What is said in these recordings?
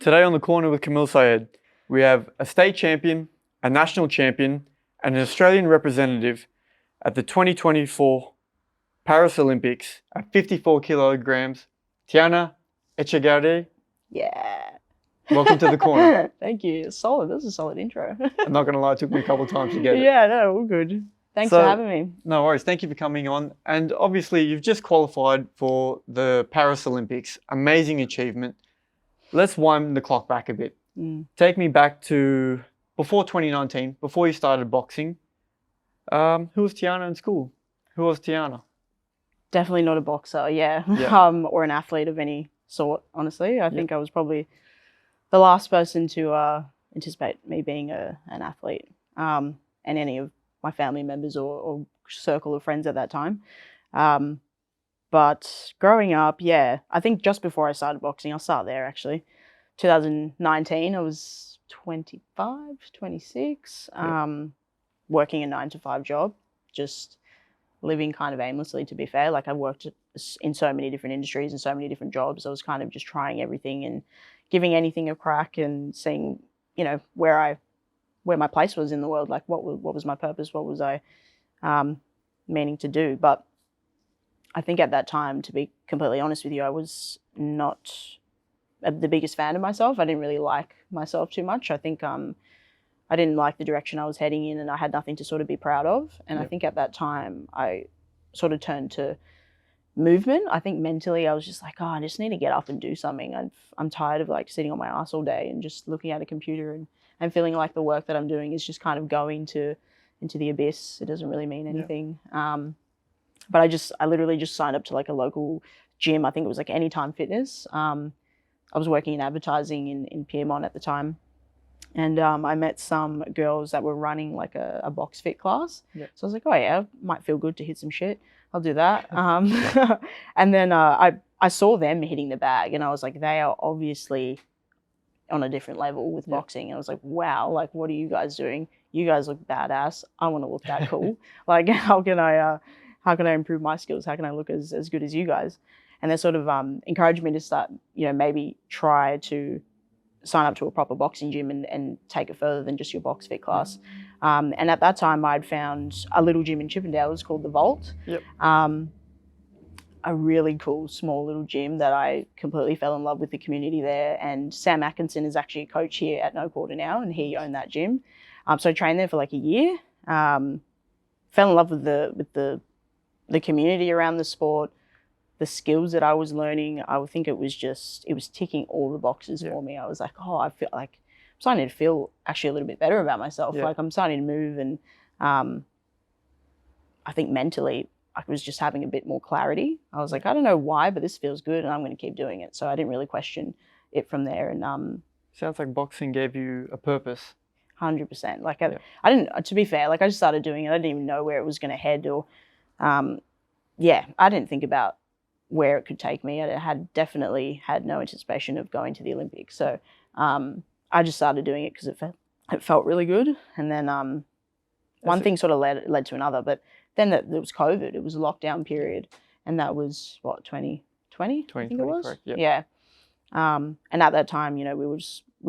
Today on the corner with Camille Syed, we have a state champion, a national champion, and an Australian representative at the 2024 Paris Olympics at 54 kilograms, Tiana Echegaray. Yeah. Welcome to the corner. Thank you. Solid. This is a solid intro. I'm not going to lie, it took me a couple of times to get it. Yeah, no, all good. Thanks for having me. No worries. Thank you for coming on. And obviously, you've just qualified for the Paris Olympics. Amazing achievement. Let's wind the clock back a bit. Take me back to before 2019, before you started boxing. Who was Tiana in school? Who was Tiana? Definitely not a boxer, yeah. Or an athlete of any sort, honestly. I think I was probably the last person to anticipate me being an athlete, and any of my family members or circle of friends at that time. But growing up, yeah, I think just before I started boxing, I'll start there actually. 2019, I was 25, 26, working a 9-to-5 job, just living kind of aimlessly, to be fair. Like I worked in so many different industries and so many different jobs. I was kind of just trying everything and giving anything a crack and seeing, you know, where my place was in the world, like what was my purpose, what was I meaning to do. But I think at that time, to be completely honest with you, I was not the biggest fan of myself. I didn't really like myself too much. I think I didn't like the direction I was heading in, and I had nothing to sort of be proud of. And I think at that time, I sort of turned to movement. I think mentally I was just like, oh, I just need to get up and do something. I'm tired of like sitting on my ass all day and just looking at a computer and feeling like the work that I'm doing is just kind of going into the abyss. It doesn't really mean anything. But I literally just signed up to like a local gym. I think it was like Anytime Fitness. I was working in advertising in Piedmont at the time. And I met some girls that were running like a box fit class. So I was like, oh yeah, might feel good to hit some shit. I'll do that. And then I saw them hitting the bag, and I was like, they are obviously on a different level with boxing. And I was like, wow, like what are you guys doing? You guys look badass. I want to look that cool. Like how can I improve my skills? How can I look as good as you guys? And they sort of encouraged me to start, you know, maybe try to sign up to a proper boxing gym and take it further than just your box fit class. And at that time, I'd found a little gym in Chippendale. It was called The Vault. A really cool, small little gym that I completely fell in love with the community there. And Sam Atkinson is actually a coach here at No Quarter now, and he owned that gym. So I trained there for like a year. Fell in love with the community around the sport, the skills that I was learning. I would think it was ticking all the boxes for me. I was like, oh, I feel like I'm starting to feel actually a little bit better about myself. Like I'm starting to move, and I think mentally I was just having a bit more clarity. I was like, I don't know why, but this feels good and I'm going to keep doing it. So I didn't really question it from there. And sounds like boxing gave you a purpose. 100%. Like I didn't, to be fair, like I just started doing it. I didn't even know where it was going to head, or I didn't think about where it could take me. I had definitely had no anticipation of going to the Olympics. So I just started doing it because it felt really good. And then one thing sort of led to another. But then there was COVID. It was a lockdown period. And that was, what, 2020? I think it was? Correct, yeah. And at that time, you know, we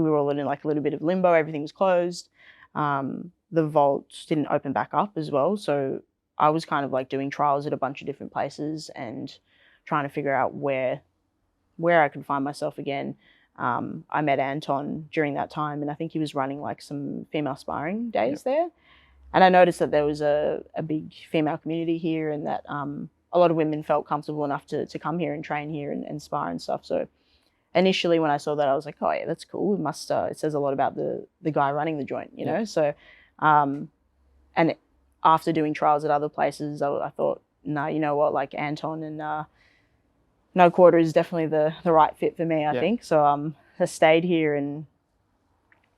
were all in like a little bit of limbo. Everything was closed. The vault didn't open back up as well. So I was kind of like doing trials at a bunch of different places and trying to figure out where I could find myself again. I met Anton during that time, and I think he was running like some female sparring days there. And I noticed that there was a big female community here, and that a lot of women felt comfortable enough to come here and train here and spar and stuff. So initially when I saw that, I was like, oh yeah, that's cool. It says a lot about the guy running the joint, you know? So, and after doing trials at other places, I thought, no, you know what, like Anton and No Quarter is definitely the right fit for me, I think. So I stayed here, and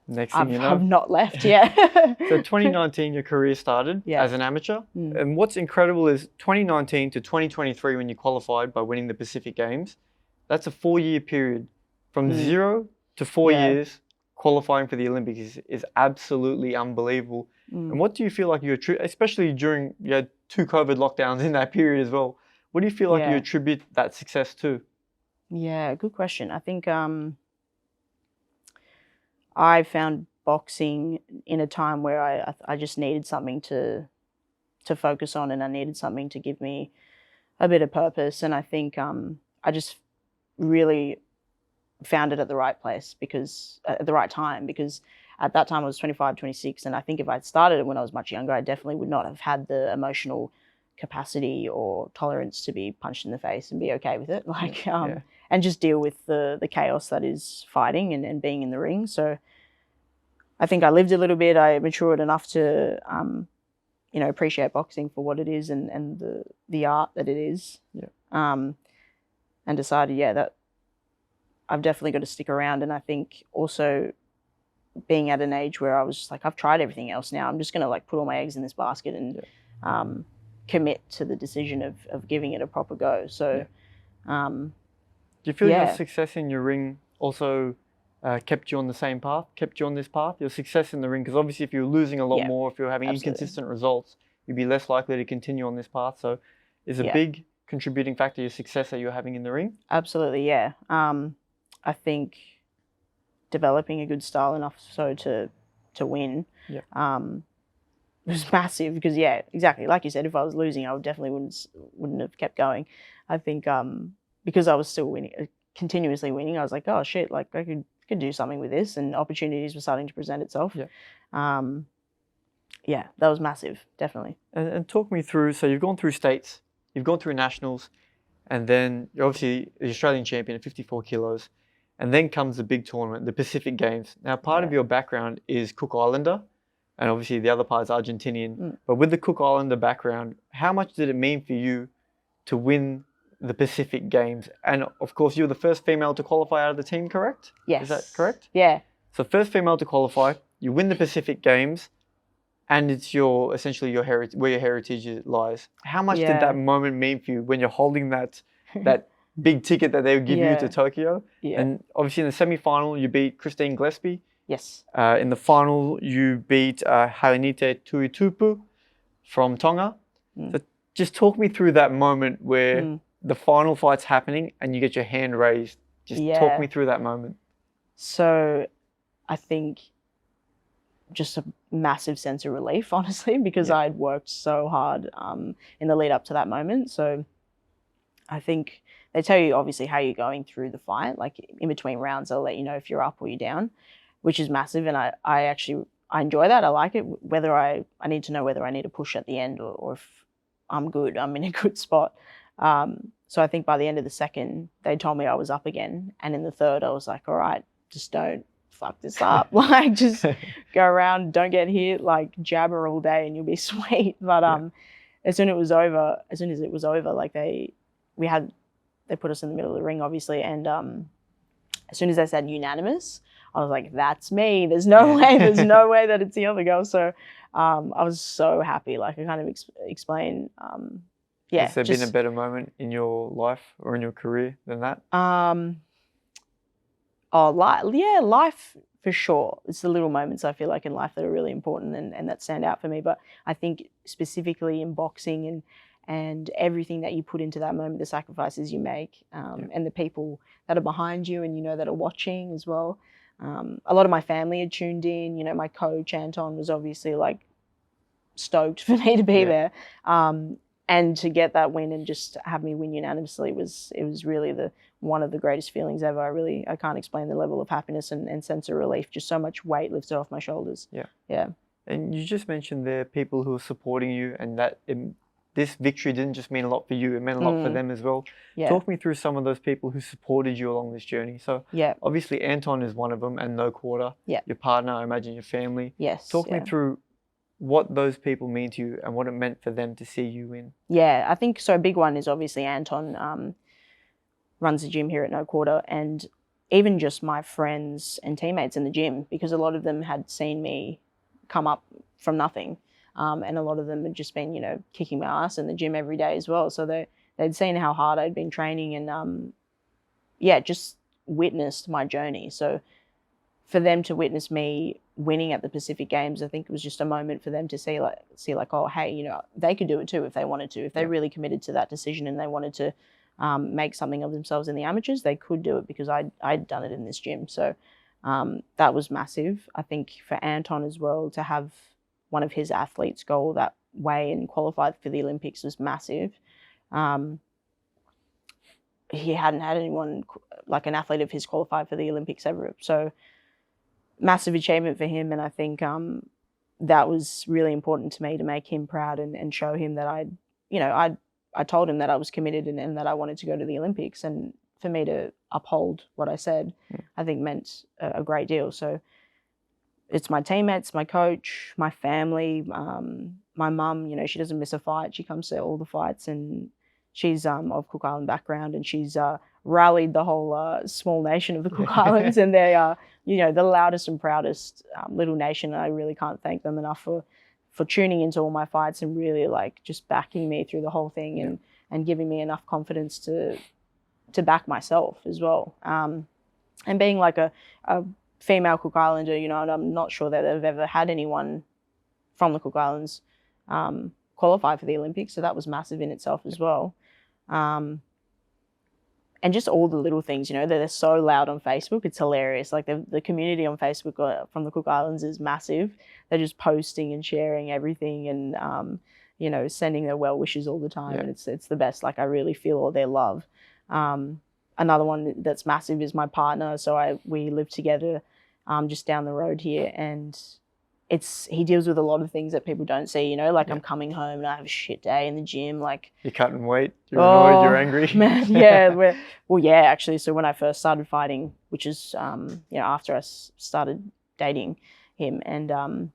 next thing you know, I've not left. So 2019, your career started as an amateur. And what's incredible is 2019 to 2023, when you qualified by winning the Pacific Games, that's a 4-year period. From 0 to 4 years, qualifying for the Olympics is absolutely unbelievable. And what do you feel like especially during, you had 2 COVID lockdowns in that period as well, what do you feel like you attribute that success to? Yeah, good question. I think I found boxing in a time where I just needed something to focus on, and I needed something to give me a bit of purpose. And I think I just really found it at the right place, because at the right time, because at that time I was 25, 26. And I think if I'd started it when I was much younger, I definitely would not have had the emotional capacity or tolerance to be punched in the face and be okay with it. And just deal with the chaos that is fighting and being in the ring. So I think I lived a little bit. I matured enough to, appreciate boxing for what it is and the art that it is. And decided, that I've definitely got to stick around. And I think also being at an age where I was just like, I've tried everything else now. I'm just going to like put all my eggs in this basket and commit to the decision of giving it a proper go. So, do you feel your success in your ring also kept you on the same path, kept you on this path? Your success in the ring, because obviously if you're losing a lot more, if you're having inconsistent results, you'd be less likely to continue on this path. So is a big contributing factor your success that you're having in the ring? Absolutely, yeah. I think developing a good style enough so to win was massive, because exactly like you said, if I was losing, I definitely wouldn't have kept going. I think because I was still winning, continuously winning, I was like, oh shit, like I could do something with this, and opportunities were starting to present itself. That was massive, definitely. And talk me through, so you've gone through states, you've gone through nationals, and then you're obviously the Australian champion at 54 kilos. And then comes the big tournament, the Pacific Games. Now, part of your background is Cook Islander, and obviously the other part is Argentinian. But with the Cook Islander background, how much did it mean for you to win the Pacific Games? And of course, you were the first female to qualify out of the team, correct? Yes. Is that correct? Yeah. So first female to qualify, you win the Pacific Games, and it's essentially your heritage, where your heritage lies. How much did that moment mean for you when you're holding that big ticket that they would give you to Tokyo? And obviously in the semi-final, you beat Christine Gillespie. Yes. In the final, you beat Hainite Tuitupu from Tonga. So just talk me through that moment where the final fight's happening and you get your hand raised. Just talk me through that moment. So I think just a massive sense of relief, honestly, because I'd worked so hard in the lead up to that moment. So I think they tell you obviously how you're going through the fight. Like in between rounds, they'll let you know if you're up or you're down, which is massive. And I enjoy that. I like it. Whether I need to know whether I need to push at the end or if I'm good, I'm in a good spot. So I think by the end of the second, they told me I was up again. And in the third, I was like, all right, just don't fuck this up. Like just go around, don't get hit, like jabber all day and you'll be sweet. But as soon as it was over, like they put us in the middle of the ring, obviously, and as soon as they said unanimous, I was like, that's me. There's no way that it's the other girl. So I was so happy. Like I kind of explain, Has there been a better moment in your life or in your career than that? Life for sure. It's the little moments I feel like in life that are really important and that stand out for me. But I think specifically in boxing and everything that you put into that moment, the sacrifices you make, and the people that are behind you and that are watching as well. A lot of my family had tuned in. My coach Anton was obviously like stoked for me to be there, and to get that win and just have me win unanimously was really one of the greatest feelings ever. I can't explain the level of happiness and sense of relief. Just so much weight lifted off my shoulders. Yeah. And you just mentioned there people who are supporting you, and that this victory didn't just mean a lot for you, it meant a lot for them as well. Talk me through some of those people who supported you along this journey. So obviously Anton is one of them, and No Quarter. Your partner, I imagine your family. Yes. Talk me through what those people mean to you and what it meant for them to see you win. Yeah, I think so. A big one is obviously Anton runs the gym here at No Quarter, and even just my friends and teammates in the gym, because a lot of them had seen me come up from nothing. And a lot of them had just been, kicking my ass in the gym every day as well. So they'd seen how hard I'd been training and, just witnessed my journey. So for them to witness me winning at the Pacific Games, I think it was just a moment for them to see like, oh, hey, they could do it too if they wanted to. If they really committed to that decision and they wanted to make something of themselves in the amateurs, they could do it because I'd done it in this gym. So That was massive. I think for Anton as well, to have one of his athletes go all that way and qualify for the Olympics was massive. He hadn't had anyone, like an athlete of his, qualify for the Olympics ever. So massive achievement for him. And I think that was really important to me, to make him proud and show him that I told him that I was committed and that I wanted to go to the Olympics. And for me to uphold what I said, I think meant a great deal. So it's my teammates, my coach, my family, my mum, she doesn't miss a fight. She comes to all the fights, and she's of Cook Island background, and she's rallied the whole small nation of the Cook Islands, and they are, the loudest and proudest little nation. And I really can't thank them enough for tuning into all my fights and really just backing me through the whole thing, and giving me enough confidence to back myself as well. And being like a female Cook Islander, and I'm not sure that they've ever had anyone from the Cook Islands qualify for the Olympics, so that was massive in itself as well. And just all the little things, they're so loud on Facebook. It's hilarious. Like the community on Facebook from the Cook Islands is massive. They're just posting and sharing everything, and sending their well wishes all the time. And it's the best. Like, I really feel all their love. Another one that's massive is my partner. So we live together just down the road here, and he deals with a lot of things that people don't see, I'm coming home and I have a shit day in the gym, you're cutting weight, you're annoyed, you're angry. Man, actually. So when I first started fighting, which is after I started dating him, and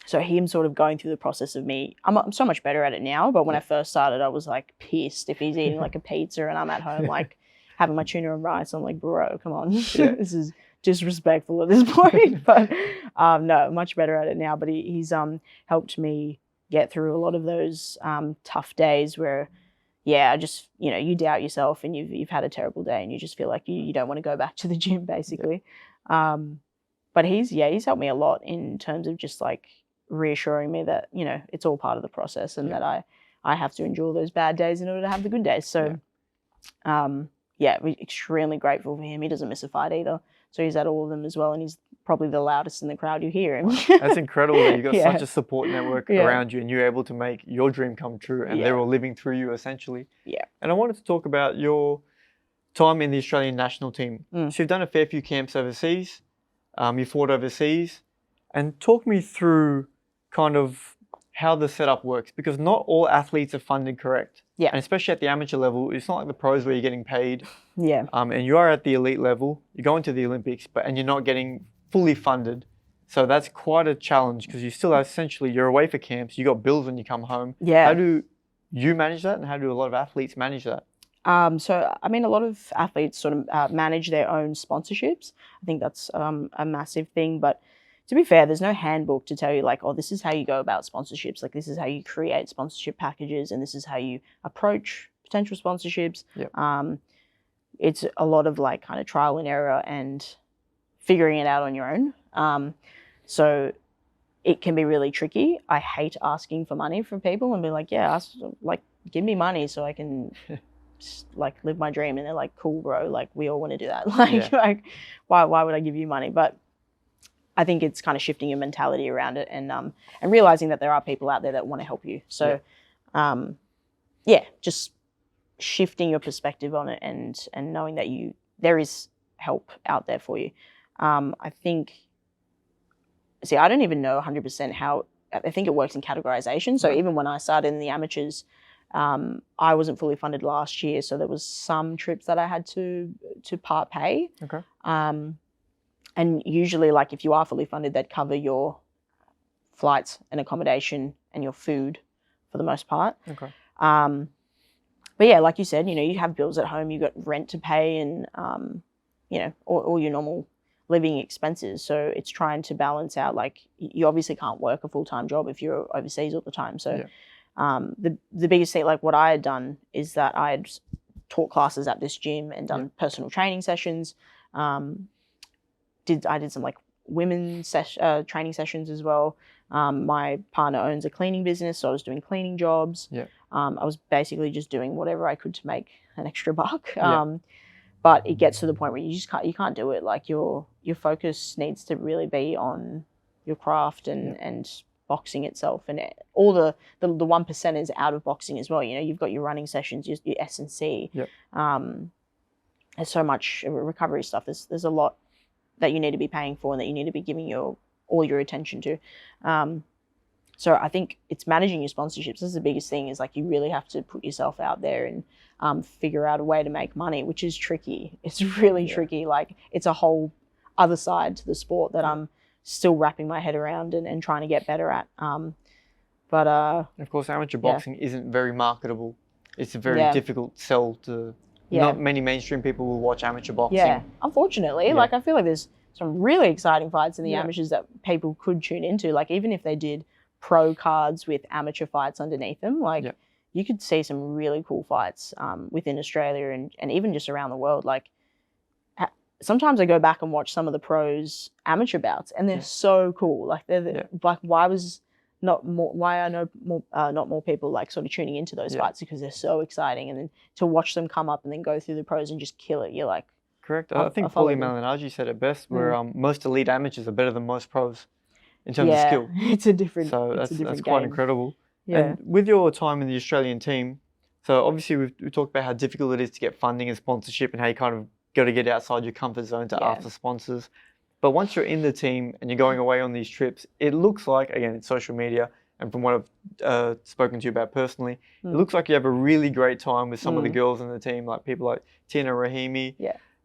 so him sort of going through the process of me, I'm so much better at it now, but when I first started, I was pissed if he's eating a pizza and I'm at home having my tuna and rice. I'm like, bro, come on. This is disrespectful at this point. But no, much better at it now. But he's helped me get through a lot of those tough days where, I just, you doubt yourself and you've had a terrible day and you just feel like you don't want to go back to the gym, basically. But he's helped me a lot in terms of just reassuring me that, it's all part of the process, and that I have to endure those bad days in order to have the good days. So we're extremely grateful for him. He doesn't miss a fight either. So he's at all of them as well, and he's probably the loudest in the crowd. You hear him. That's incredible that you've got such a support network around you, and you're able to make your dream come true, and they're all living through you, essentially. Yeah. And I wanted to talk about your time in the Australian national team. So you've done a fair few camps overseas. You fought overseas. And talk me through kind of how the setup works, because not all athletes are funded correct. Yeah. And especially at the amateur level, it's not like the pros where you're getting paid. Yeah. And you are at the elite level, you're going to the Olympics, and you're not getting fully funded. So that's quite a challenge, because you still essentially, you're away for camps, you got bills when you come home. Yeah. How do you manage that, and how do a lot of athletes manage that? So, I mean, a lot of athletes sort of manage their own sponsorships. I think that's a massive thing, but to be fair, there's no handbook to tell you this is how you go about sponsorships. This is how you create sponsorship packages, and this is how you approach potential sponsorships. Yep. It's a lot of kind of trial and error and figuring it out on your own. So it can be really tricky. I hate asking for money from people and be give me money so I can live my dream. And they're like, cool, bro. We all want to do that. Why would I give you money? But I think it's kind of shifting your mentality around it, and realizing that there are people out there that want to help you. So, just shifting your perspective on it, and knowing that there is help out there for you. I think, I don't even know 100% how. I think it works in categorization. So even when I started in the amateurs, I wasn't fully funded last year, so there was some trips that I had to part pay. Okay. And usually, if you are fully funded, they'd cover your flights and accommodation and your food for the most part. Okay. But yeah, like you said, you have bills at home, you've got rent to pay, and all your normal living expenses. So it's trying to balance out. You obviously can't work a full-time job if you're overseas all the time. So the biggest thing, what I had done, is that I had taught classes at this gym and done personal training sessions. I did some women's training sessions as well. My partner owns a cleaning business, so I was doing cleaning jobs. Yeah. I was basically just doing whatever I could to make an extra buck. but it gets to the point where you can't do it. Like your focus needs to really be on your craft and boxing itself, and all the 1% is out of boxing as well. You know, you've got your running sessions, your S&C. Yep. There's so much recovery stuff. There's a lot that you need to be paying for and that you need to be giving all your attention to. So I think it's managing your sponsorships. This is the biggest thing, is like you really have to put yourself out there and figure out a way to make money, which is tricky. It's really tricky. Like it's a whole other side to the sport that I'm still wrapping my head around and trying to get better at. But of course, amateur boxing isn't very marketable. It's a very difficult sell to. Not many mainstream people will watch amateur boxing. Yeah, unfortunately. Like I feel like there's some really exciting fights in the amateurs that people could tune into. Like even if they did pro cards with amateur fights underneath them, like you could see some really cool fights within Australia and even just around the world. Like sometimes I go back and watch some of the pros amateur bouts, and they're so cool. Like they're like not more people like sort of tuning into those fights, because they're so exciting, and then to watch them come up and then go through the pros and just kill it, you're like, correct. I think Paulie Malignaggi said it best, where most elite amateurs are better than most pros in terms of skill. It's a different. So that's quite game. Incredible. Yeah. And with your time in the Australian team, so obviously we talked about how difficult it is to get funding and sponsorship, and how you kind of got to get outside your comfort zone to ask for sponsors. But once you're in the team and you're going away on these trips, it looks like, again, it's social media, and from what I've spoken to you about personally, it looks like you have a really great time with some of the girls in the team, like people like Tiana Rahimi,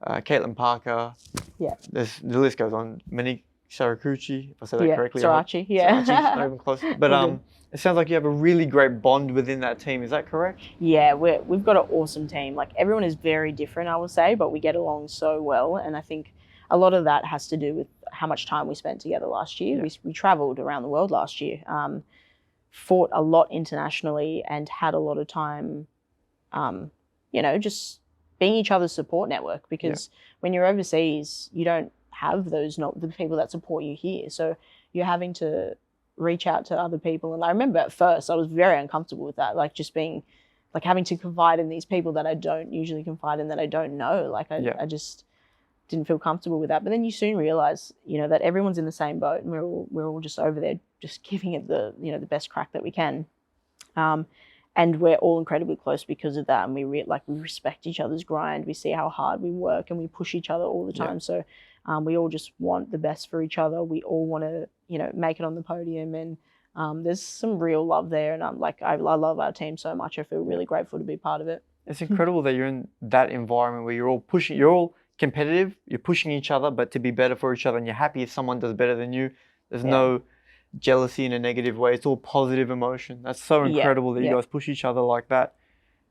Caitlin Parker. Yeah. The list goes on. Monique Sarakuchi, if I said that correctly. Sarachi, Sarachi's not even close. But it sounds like you have a really great bond within that team. Is that correct? Yeah, we've got an awesome team. Like everyone is very different, I will say, but we get along so well. And I think a lot of that has to do with how much time we spent together last year. Yeah. We traveled around the world last year, fought a lot internationally, and had a lot of time, just being each other's support network, because when you're overseas, you don't have the people that support you here. So you're having to reach out to other people. And I remember at first I was very uncomfortable with that, like just being like having to confide in these people that I don't usually confide in, that I don't know. Like I just didn't feel comfortable with that. But then you soon realize, that everyone's in the same boat, and we're all just over there just giving it the best crack that we can. And we're all incredibly close because of that. And we respect each other's grind. We see how hard we work, and we push each other all the time. So we all just want the best for each other. We all want to, make it on the podium. And there's some real love there. And I love our team so much. I feel really grateful to be part of it. It's incredible that you're in that environment where you're all competitive, you're pushing each other, but to be better for each other, and you're happy if someone does better than you. There's no jealousy in a negative way. It's all positive emotion. That's so incredible that you guys push each other like that.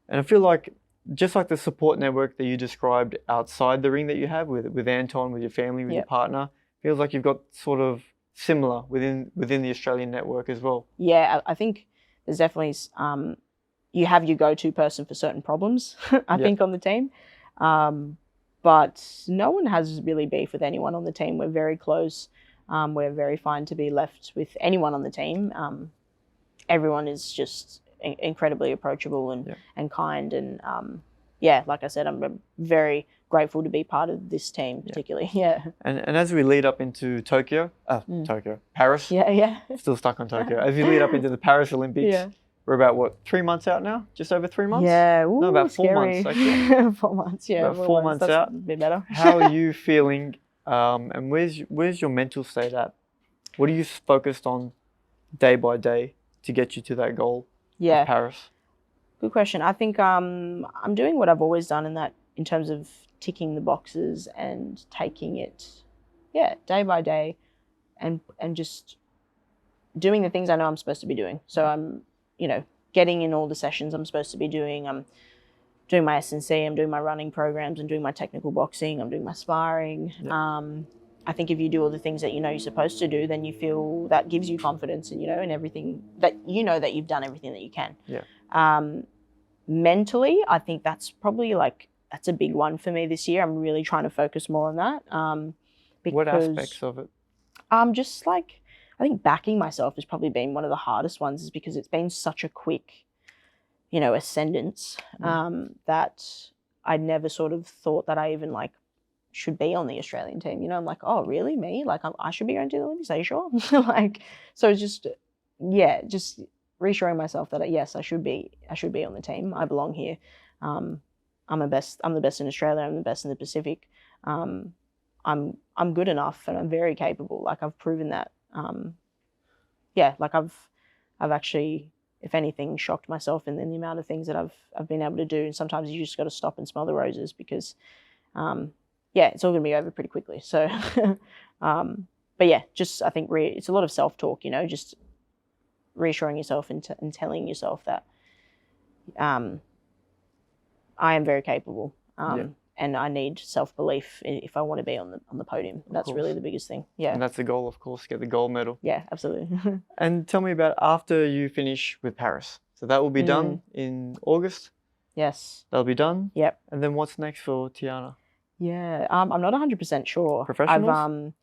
And I feel like, just like the support network that you described outside the ring that you have with Anton, with your family, with your partner, feels like you've got sort of similar within the Australian network as well. Yeah, I think there's definitely, you have your go-to person for certain problems, I think, on the team. But no one has really beef with anyone on the team. We're very close. We're very fine to be left with anyone on the team. Everyone is just incredibly approachable and kind. And like I said, I'm very grateful to be part of this team particularly. And as we lead up into Paris. Still stuck on Tokyo. As we lead up into the Paris Olympics, we're about 3 months out now? Just over 3 months? Yeah, no, about 4 months actually. 4 months, yeah. About 4 months out. A bit better. How are you feeling? And where's your mental state at? What are you focused on day by day to get you to that goal of Paris? Good question. I think I'm doing what I've always done in terms of ticking the boxes and taking it, day by day, and just doing the things I know I'm supposed to be doing. So I'm, getting in all the sessions I'm supposed to be doing. I'm doing my S&C, I'm doing my running programs, I'm doing my technical boxing, I'm doing my sparring. I think if you do all the things that you're supposed to do, then you feel that gives you confidence and, and everything that that you've done everything that you can. Mentally, I think that's probably that's a big one for me this year. I'm really trying to focus more on that. Because, what aspects of it? Just I think backing myself has probably been one of the hardest ones, is because it's been such a quick, ascendance, that I never sort of thought that I even like should be on the Australian team. You know, I'm like, oh, really? Me? Like, I should be going to the Olympics? Are you sure? Like, so just, yeah, just reassuring myself that yes, I should be on the team. I belong here. I'm the best in Australia. I'm the best in the Pacific. I'm good enough, and I'm very capable. Like, I've proven that. Yeah, like I've actually, if anything, shocked myself in the amount of things that I've been able to do. And sometimes you just got to stop and smell the roses because, yeah, it's all going to be over pretty quickly. So, but yeah, just I think it's a lot of self-talk, you know, just reassuring yourself and telling yourself that I am very capable. And I need self-belief if I want to be on the podium. That's really the biggest thing. Yeah. And that's the goal, of course, get the gold medal. Yeah, absolutely. And tell me about after you finish with Paris. So that will be done in August? Yes. That'll be done? Yep. And then what's next for Tiana? Yeah, I'm not 100% sure. Professionals?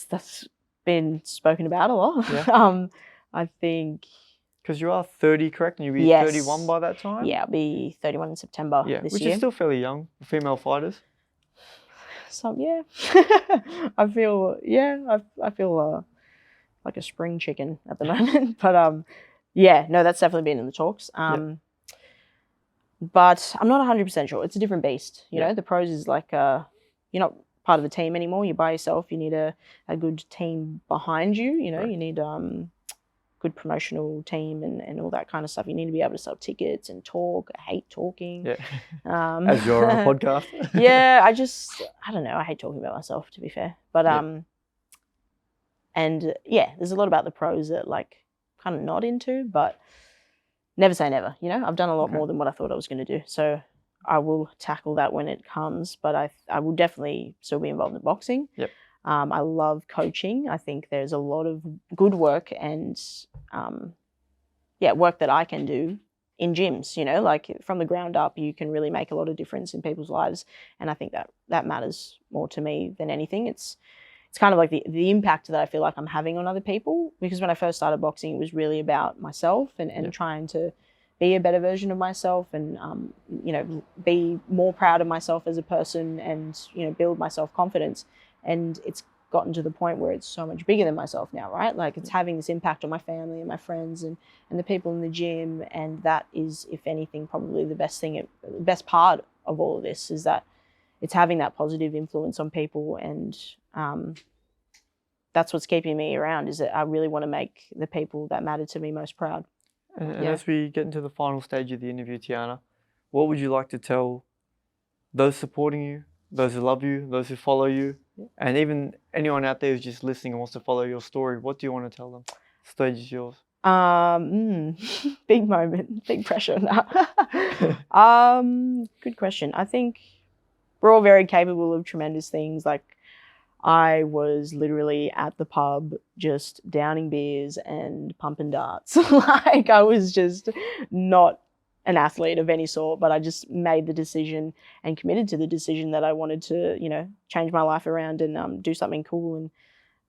That's been spoken about a lot. Yeah. I think... Because you are 30, correct? And you'll be 31 by that time? Yeah, I'll be 31 in September this year. Which is still fairly young for female fighters. So, yeah. I feel like a spring chicken at the moment. But, yeah, no, that's definitely been in the talks. But I'm not 100% sure. It's a different beast. You know, the pros is like, you're not part of a team anymore. You're by yourself. You need a good team behind you. You know, you need... good promotional team and all that kind of stuff. You need to be able to sell tickets and talk. I hate talking. Yeah. As you're on a podcast. Yeah, I don't know. I hate talking about myself, to be fair. But and yeah, there's a lot about the pros that like kind of not into, but never say never. You know, I've done a lot more than what I thought I was going to do. So I will tackle that when it comes, but I will definitely still be involved in boxing. Yep. I love coaching. I think there's a lot of good work and, work that I can do in gyms, you know, like from the ground up, you can really make a lot of difference in people's lives. And I think that matters more to me than anything. It's kind of like the impact that I feel like I'm having on other people, because when I first started boxing, it was really about myself and trying to be a better version of myself and, you know, be more proud of myself as a person and, you know, build my self-confidence. And it's gotten to the point where it's so much bigger than myself now, right? Like it's having this impact on my family and my friends and the people in the gym. And that is, if anything, probably the best part of all of this is that it's having that positive influence on people. And that's what's keeping me around, is that I really want to make the people that matter to me most proud. And as we get into the final stage of the interview, Tiana, what would you like to tell those supporting you, those who love you, those who follow you, and even anyone out there who's just listening and wants to follow your story? What do you want to tell them? The stage is yours. Big moment, big pressure now. Good question. I think we're all very capable of tremendous things. Like I was literally at the pub just downing beers and pumping darts. Like I was just not an athlete of any sort, but I just made the decision and committed to the decision that I wanted to, you know, change my life around and do something cool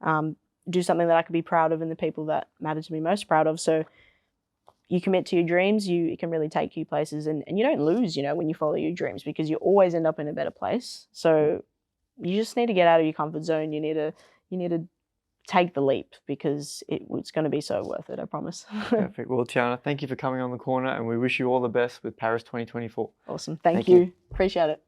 and do something that I could be proud of and the people that matter to me most proud of. So you commit to your dreams, it can really take you places and you don't lose, you know, when you follow your dreams, because you always end up in a better place. So you just need to get out of your comfort zone. You need to take the leap, because it's going to be so worth it, I promise. Perfect. Well, Tiana, thank you for coming on The Corner, and we wish you all the best with Paris 2024. Awesome. Thank you. Appreciate it.